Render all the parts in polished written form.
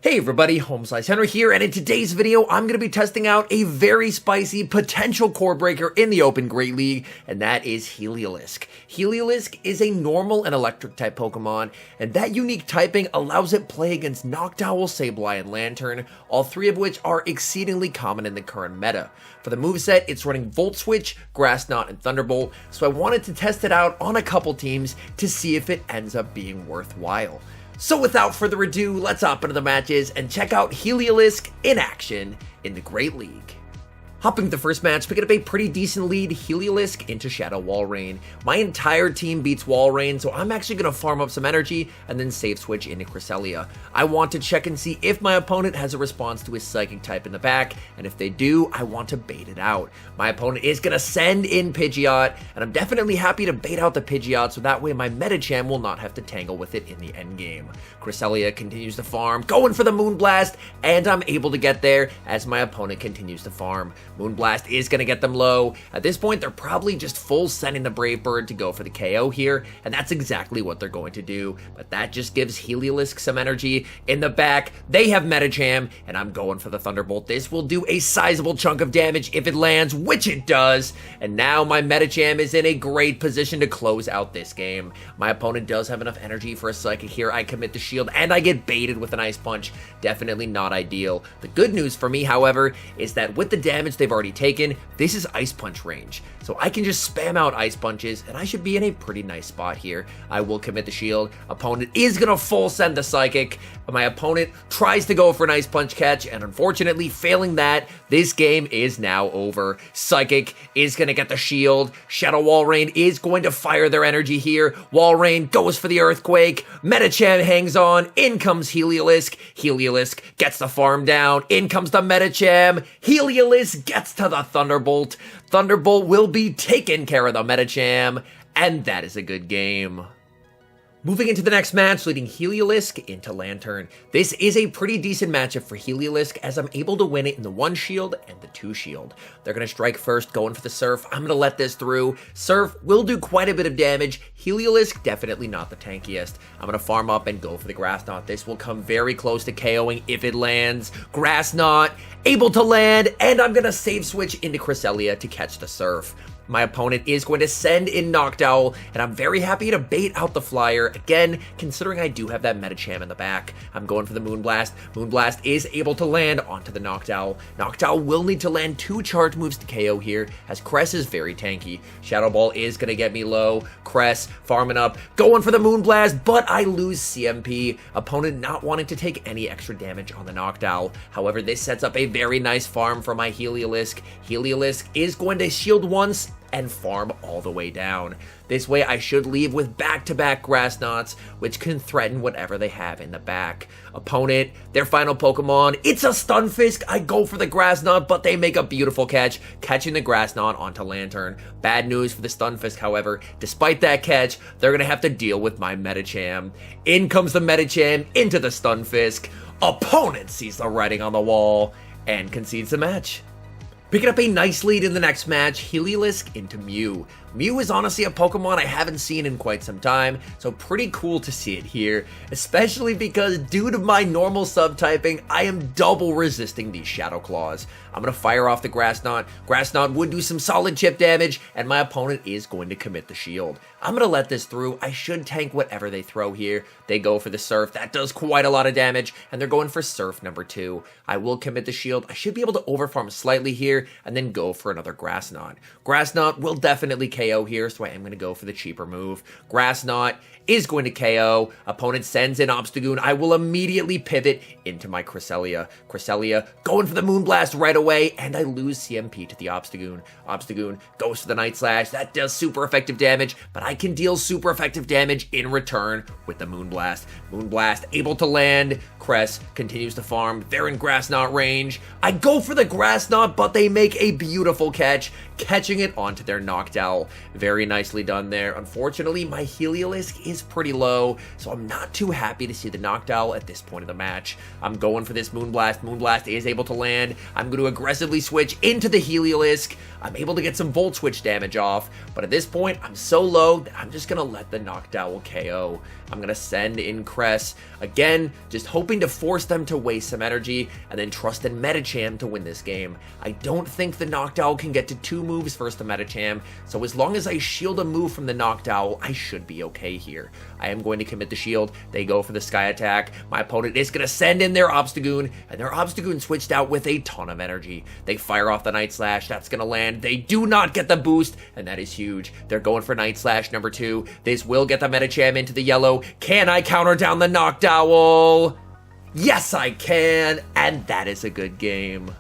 Hey everybody, HomeSliceHenry here, and in today's video, I'm going to be testing out a very spicy potential core breaker in the Open Great League, and that is HELIOLISK. HELIOLISK is a normal and electric type Pokemon, and that unique typing allows it play against NOCTOWL, Sableye, and Lantern, all three of which are exceedingly common in the current meta. For the moveset, it's running Volt Switch, Grass Knot, and Thunderbolt, so I wanted to test it out on a couple teams to see if it ends up being worthwhile. So without further ado, let's hop into the matches and check out HELIOLISK in action in the Great League. Hopping the first match, picking up a pretty decent lead, HELIOLISK into Shadow Walrein. My entire team beats Walrein, so I'm actually going to farm up some energy and then save switch into Cresselia. I want to check and see if my opponent has a response to his Psychic type in the back, and if they do, I want to bait it out. My opponent is going to send in Pidgeot, and I'm definitely happy to bait out the Pidgeot so that way my Metacham will not have to tangle with it in the endgame. Cresselia continues to farm, going for the Moonblast, and I'm able to get there as my opponent continues to farm. Moonblast is going to get them low. At this point, they're probably just full sending the Brave Bird to go for the KO here, and that's exactly what they're going to do. But that just gives HELIOLISK some energy. In the back, they have Metacham, and I'm going for the Thunderbolt. This will do a sizable chunk of damage if it lands, which it does. And now my Metacham is in a great position to close out this game. My opponent does have enough energy for a Psychic here. I commit the shield, and I get baited with an Ice Punch. Definitely not ideal. The good news for me, however, is that with the damage they've already taken, this is Ice Punch range. So I can just spam out Ice Punches, and I should be in a pretty nice spot here. I will commit the shield. Opponent is going to full send the Psychic. My opponent tries to go for an Ice Punch catch, and unfortunately, failing that, this game is now over. Psychic is going to get the shield. Shadow Walrein is going to fire their energy here. Walrein goes for the Earthquake. Metacham hangs on. In comes HELIOLISK. HELIOLISK gets the farm down. In comes the Metacham. HELIOLISK gets to the Thunderbolt. Thunderbolt will be taking care of the Metacham, and that is a good game. Moving into the next match, leading HELIOLISK into Lantern. This is a pretty decent matchup for HELIOLISK as I'm able to win it in the 1 shield and the 2 shield. They're going to strike first, going for the Surf. I'm going to let this through. Surf will do quite a bit of damage. HELIOLISK definitely not the tankiest. I'm going to farm up and go for the Grass Knot. This will come very close to KOing if it lands. Grass Knot, able to land, and I'm going to save switch into Cresselia to catch the Surf. My opponent is going to send in Noctowl, and I'm very happy to bait out the Flyer. Again, considering I do have that Metacham in the back, I'm going for the Moonblast. Moonblast is able to land onto the Noctowl. Noctowl will need to land 2 charge moves to KO here, as Cress is very tanky. Shadow Ball is going to get me low. Cress farming up, going for the Moonblast, but I lose CMP. Opponent not wanting to take any extra damage on the Noctowl. However, this sets up a very nice farm for my HELIOLISK. HELIOLISK is going to shield once and farm all the way down. This way I should leave with back-to-back Grass Knots, which can threaten whatever they have in the back. Opponent, their final Pokemon, it's a Stunfisk. I go for the Grass Knot, but they make a beautiful catch, catching the Grass Knot onto Lantern. Bad news for the Stunfisk, however. Despite that catch, they're going to have to deal with my Metacham. In comes the Metacham into the Stunfisk. Opponent sees the writing on the wall and concedes the match. Picking up a nice lead in the next match, HELIOLISK into Mew. Mew is honestly a Pokemon I haven't seen in quite some time, so pretty cool to see it here, especially because due to my normal subtyping, I am double resisting these Shadow Claws. I'm going to fire off the Grass Knot. Grass Knot would do some solid chip damage, and my opponent is going to commit the shield. I'm going to let this through. I should tank whatever they throw here. They go for the Surf. That does quite a lot of damage, and they're going for Surf number 2. I will commit the shield. I should be able to overfarm slightly here, and then go for another Grass Knot. Grass Knot will definitely KO here, so I am going to go for the cheaper move. Grass Knot is going to KO. Opponent sends in Obstagoon. I will immediately pivot into my Cresselia. Cresselia going for the Moonblast right away, and I lose CMP to the Obstagoon. Obstagoon goes for the Night Slash. That does super effective damage, but I can deal super effective damage in return with the Moonblast. Moonblast able to land. Cress continues to farm. They're in Grass Knot range. I go for the Grass Knot, but they make a beautiful catch, catching it onto their Noctowl. Very nicely done there. Unfortunately, my Heliolisk is pretty low, so I'm not too happy to see the Noctowl at this point of the match. I'm going for this Moonblast. Moonblast is able to land. I'm going to aggressively switch into the Heliolisk. I'm able to get some Volt Switch damage off, but at this point, I'm so low that I'm just going to let the Noctowl KO. I'm going to send in Cress. Again, just hoping to force them to waste some energy and then trust in Metacham to win this game. I don't think the Noctowl can get to 2 moves versus the Metacham, so as long as I shield a move from the Noctowl, I should be okay here. I am going to commit the shield. They go for the Sky Attack. My opponent is going to send in their Obstagoon, and their Obstagoon switched out with a ton of energy. They fire off the Night Slash. That's going to land. They do not get the boost, and that is huge. They're going for Night Slash number 2. This will get the Metacham into the yellow. Can I counter down the Noctowl? Yes, I can, and that is a good game.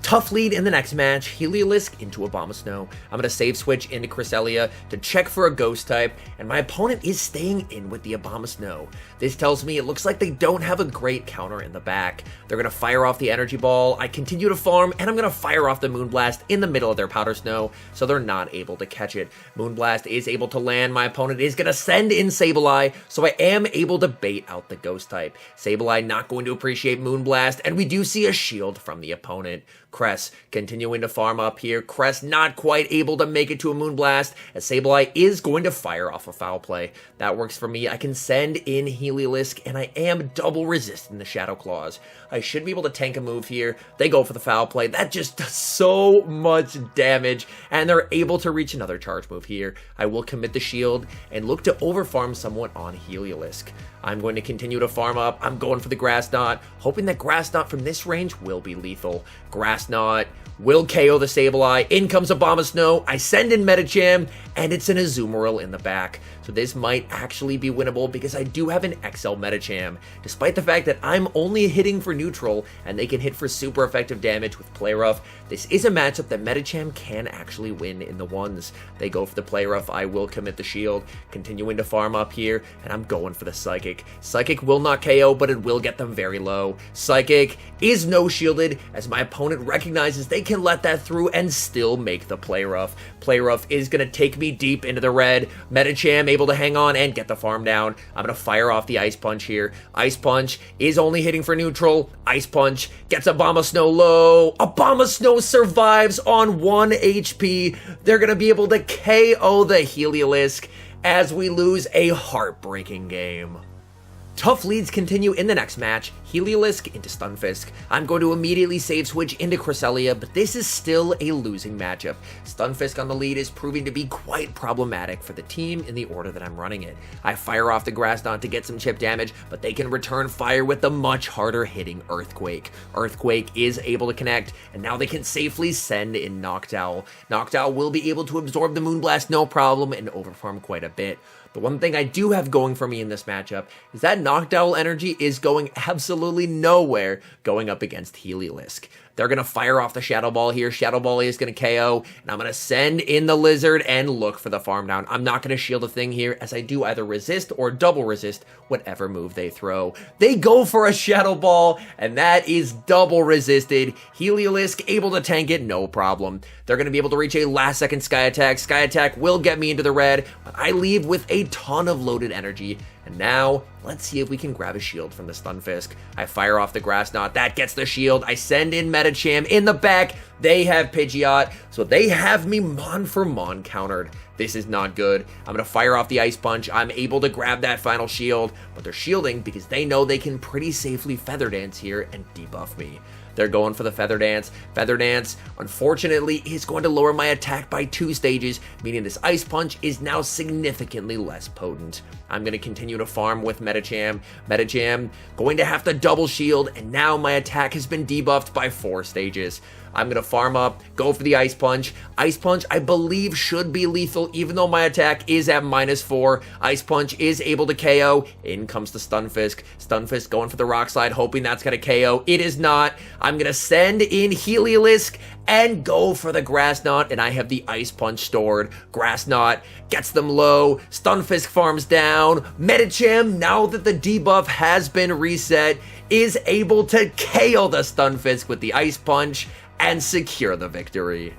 Tough lead in the next match, Heliolisk into Abomasnow. I'm going to save switch into Cresselia to check for a ghost type, and my opponent is staying in with the Abomasnow. This tells me it looks like they don't have a great counter in the back. They're going to fire off the Energy Ball, I continue to farm, and I'm going to fire off the Moonblast in the middle of their Powder Snow, so they're not able to catch it. Moonblast is able to land, my opponent is going to send in Sableye, so I am able to bait out the ghost type. Sableye not going to appreciate Moonblast, and we do see a shield from the opponent. Cress continuing to farm up here. Cress not quite able to make it to a Moonblast, as Sableye is going to fire off a Foul Play. That works for me. I can send in Heliolisk, and I am double resisting the Shadow Claws. I should be able to tank a move here. They go for the Foul Play. That just does so much damage, and they're able to reach another charge move here. I will commit the shield and look to overfarm somewhat on Heliolisk. I'm going to continue to farm up. I'm going for the Grass Knot, hoping that Grass Knot from this range will be lethal. Grass Knot will KO the Sableye. In comes Abomasnow. I send in Metacham, and it's an Azumarill in the back. So this might actually be winnable because I do have an XL Metacham. Despite the fact that I'm only hitting for neutral and they can hit for super effective damage with Play Rough, this is a matchup that Metacham can actually win in the ones. They go for the Play Rough. I will commit the shield, continuing to farm up here, and I'm going for the Psychic. Psychic will not KO, but it will get them very low. Psychic is no shielded as my opponent recognizes they can let that through and still make the Play Rough. Play Rough is going to take me deep into the red. Metacham able to hang on and get the farm down. I'm going to fire off the Ice Punch here. Ice Punch is only hitting for neutral. Ice Punch gets Abomasnow low. Abomasnow survives on 1 HP. They're going to be able to KO the Heliolisk as we lose a heartbreaking game. Tough leads continue in the next match, Heliolisk into Stunfisk. I'm going to immediately save switch into Cresselia, but this is still a losing matchup. Stunfisk on the lead is proving to be quite problematic for the team in the order that I'm running it. I fire off the Grass Knot to get some chip damage, but they can return fire with the much harder hitting Earthquake. Earthquake is able to connect, and now they can safely send in Noctowl. Noctowl will be able to absorb the Moonblast no problem and overfarm quite a bit. The one thing I do have going for me in this matchup is that Noctowl energy is going absolutely nowhere going up against Heliolisk. They're going to fire off the Shadow Ball here. Shadow Ball is going to KO, and I'm going to send in the Lizard and look for the farm down. I'm not going to shield a thing here, as I do either resist or double resist whatever move they throw. They go for a Shadow Ball, and that is double resisted. Heliolisk able to tank it, no problem. They're going to be able to reach a last second Sky Attack. Sky Attack will get me into the red, but I leave with a ton of loaded energy. And now, let's see if we can grab a shield from the Stunfisk. I fire off the Grass Knot. That gets the shield. I send in Metacham in the back. They have Pidgeot, so they have me Mon for Mon countered. This is not good. I'm going to fire off the Ice Punch. I'm able to grab that final shield, but they're shielding because they know they can pretty safely Feather Dance here and debuff me. They're going for the Feather Dance. Feather Dance, unfortunately, is going to lower my attack by 2 stages, meaning this Ice Punch is now significantly less potent. I'm going to continue to farm with Metacham. Metacham going to have to double shield, and now my attack has been debuffed by 4 stages. I'm going to farm up, go for the Ice Punch. Ice Punch, I believe, should be lethal, even though my attack is at -4. Ice Punch is able to KO. In comes the Stunfisk. Stunfisk going for the Rock Slide, hoping that's going to KO. It is not. I'm going to send in Heliolisk and go for the Grass Knot, and I have the Ice Punch stored. Grass Knot gets them low. Stunfisk farms down. Metacham, now that the debuff has been reset, is able to KO the Stunfisk with the Ice Punch and secure the victory.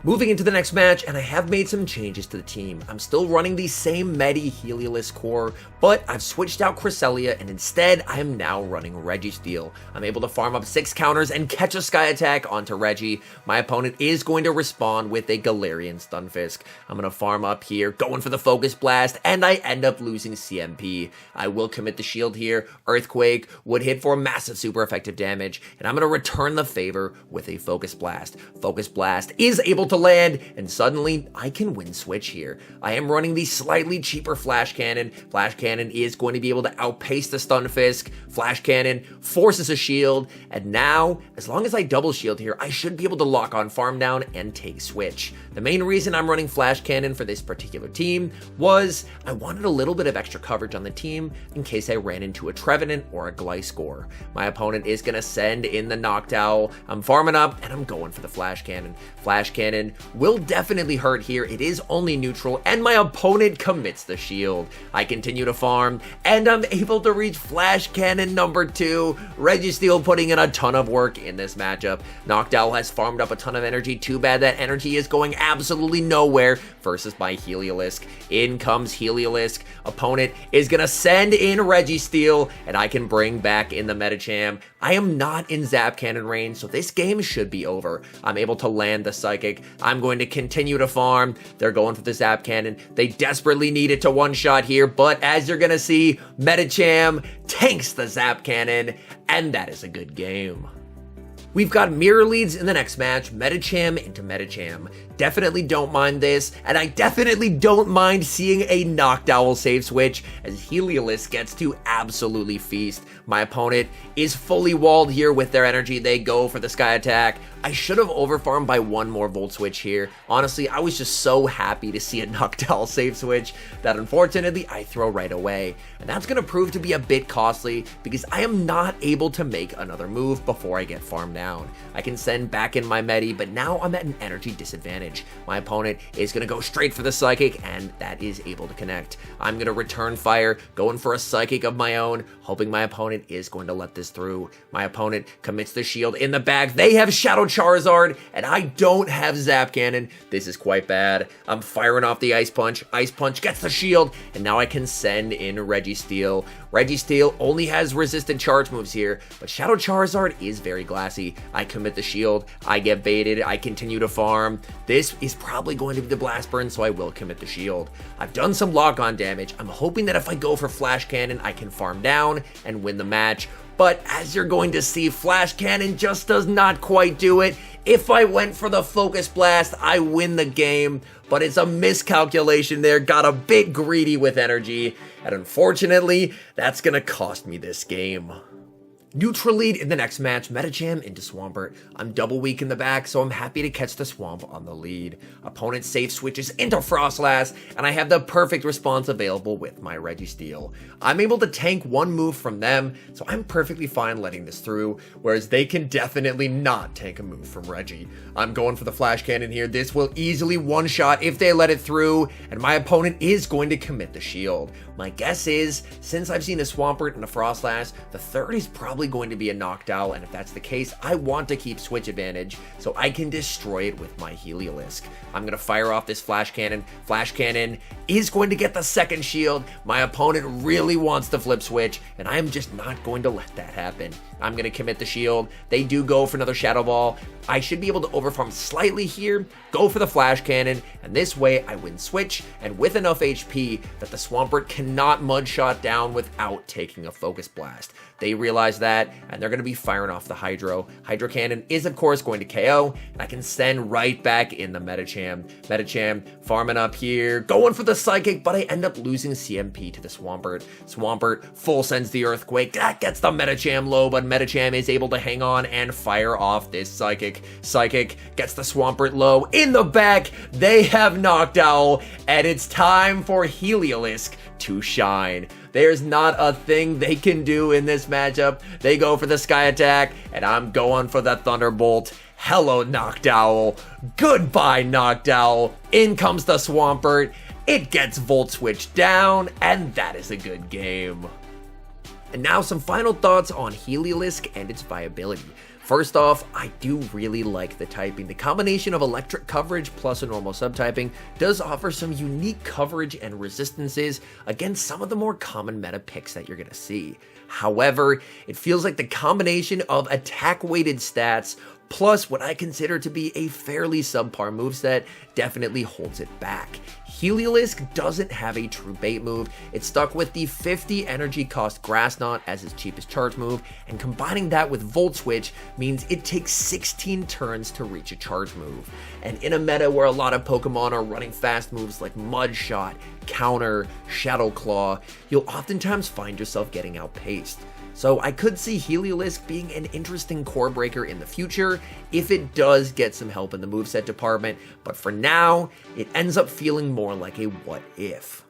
Moving into the next match, and I have made some changes to the team. I'm still running the same Medi HELIOLISK core, but I've switched out Cresselia, and instead I am now running Registeel. I'm able to farm up 6 counters and catch a Sky Attack onto Reggie. My opponent is going to respond with a Galarian Stunfisk. I'm going to farm up here, going for the Focus Blast, and I end up losing CMP. I will commit the shield here. Earthquake would hit for massive super effective damage, and I'm going to return the favor with a Focus Blast. Focus Blast is able to land, and suddenly I can win switch here. I am running the slightly cheaper Flash Cannon. Flash Cannon is going to be able to outpace the Stunfisk. Flash Cannon forces a shield, and now, as long as I double shield here, I should be able to lock on Farm Down and take switch. The main reason I'm running Flash Cannon for this particular team was I wanted a little bit of extra coverage on the team in case I ran into a Trevenant or a Gliscor. My opponent is going to send in the Noctowl. I'm farming up, and I'm going for the Flash Cannon. Flash Cannon will definitely hurt here. It is only neutral, and my opponent commits the shield. I continue to farm, and I'm able to reach Flash Cannon number 2. Registeel putting in a ton of work in this matchup. Noctowl has farmed up a ton of energy. Too bad that energy is going absolutely nowhere versus my Heliolisk. In comes Heliolisk. Opponent is gonna send in Registeel, and I can bring back in the Metacham. I am not in Zap Cannon range, so this game should be over. I'm able to land the Psychic. I'm going to continue to farm. They're going for the Zap Cannon. They desperately need it to one-shot here, but as you're gonna see, Metacham tanks the Zap Cannon, and that is a good game. We've got mirror leads in the next match, Metacham into Metacham. Definitely don't mind this, and I definitely don't mind seeing a Noctowl save switch as Heliolisk gets to absolutely feast. My opponent is fully walled here with their energy. They go for the Sky Attack. I should have overfarmed by 1 more Volt Switch here. Honestly, I was just so happy to see a Noctowl save switch that unfortunately I throw right away. And that's going to prove to be a bit costly because I am not able to make another move before I get farmed down. I can send back in my Medi, but now I'm at an energy disadvantage. My opponent is going to go straight for the Psychic, and that is able to connect. I'm going to return fire, going for a Psychic of my own, hoping my opponent is going to let this through. My opponent commits the shield in the back. They have Shadow Charizard, and I don't have Zap Cannon. This is quite bad. I'm firing off the Ice Punch. Ice Punch gets the shield, and now I can send in Registeel. Registeel only has resistant charge moves here, but Shadow Charizard is very glassy. I commit the shield. I get baited. I continue to farm. This is probably going to be the Blast Burn, so I will commit the shield. I've done some lock-on damage. I'm hoping that if I go for Flash Cannon, I can farm down and win the match. But as you're going to see, Flash Cannon just does not quite do it. If I went for the Focus Blast, I win the game, but it's a miscalculation there. Got a bit greedy with energy, and unfortunately, that's gonna cost me this game. Neutral lead in the next match, Metacham into Swampert. I'm double weak in the back, so I'm happy to catch the Swamp on the lead. Opponent safe switches into Frostlass, and I have the perfect response available with my Registeel. I'm able to tank 1 move from them, so I'm perfectly fine letting this through, whereas they can definitely not tank a move from Reggie. I'm going for the Flash Cannon here. This will easily one-shot if they let it through, and my opponent is going to commit the shield. My guess is, since I've seen a Swampert and a Frostlass, the third is probably going to be a Noctowl, and if that's the case, I want to keep switch advantage so I can destroy it with my Heliolisk. I'm going to fire off this Flash Cannon. Flash Cannon is going to get the second shield. My opponent really wants to flip switch, and I'm just not going to let that happen. I'm going to commit the shield. They do go for another Shadow Ball. I should be able to overfarm slightly here, go for the Flash Cannon, and this way I win switch, and with enough HP that the Swampert cannot Mudshot down without taking a Focus Blast. They realize that, and they're going to be firing off the Hydro. Hydro Cannon is, of course, going to KO, and I can send right back in the Metacham. Metacham farming up here, going for the Psychic, but I end up losing CMP to the Swampert. Swampert full sends the Earthquake. That gets the Metacham low, but Metacham is able to hang on and fire off this Psychic. Psychic gets the Swampert low. In the back, they have Noctowl, and it's time for Heliolisk to shine. There's not a thing they can do in this matchup. They go for the Sky Attack, and I'm going for the Thunderbolt. Hello, Noctowl. Goodbye, Noctowl. In comes the Swampert. It gets Volt Switch down, and that is a good game. And now some final thoughts on HELIOLISK and its viability. First off, I do really like the typing. The combination of electric coverage plus a normal subtyping does offer some unique coverage and resistances against some of the more common meta picks that you're going to see. However, it feels like the combination of attack-weighted stats plus what I consider to be a fairly subpar moveset definitely holds it back. HELIOLISK doesn't have a true bait move. It's stuck with the 50 energy cost Grass Knot as its cheapest charge move, and combining that with Volt Switch means it takes 16 turns to reach a charge move. And in a meta where a lot of Pokemon are running fast moves like Mud Shot, Counter, Shadow Claw, you'll oftentimes find yourself getting outpaced. So I could see HELIOLISK being an interesting core breaker in the future if it does get some help in the moveset department, but for now, it ends up feeling more like a what if.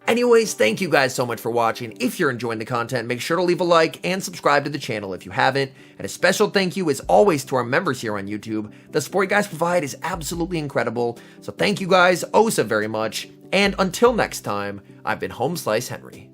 Anyways, thank you guys so much for watching. If you're enjoying the content, make sure to leave a like and subscribe to the channel if you haven't. And a special thank you as always to our members here on YouTube. The support you guys provide is absolutely incredible, so thank you guys oh so very much. And until next time, I've been HomeSliceHenry.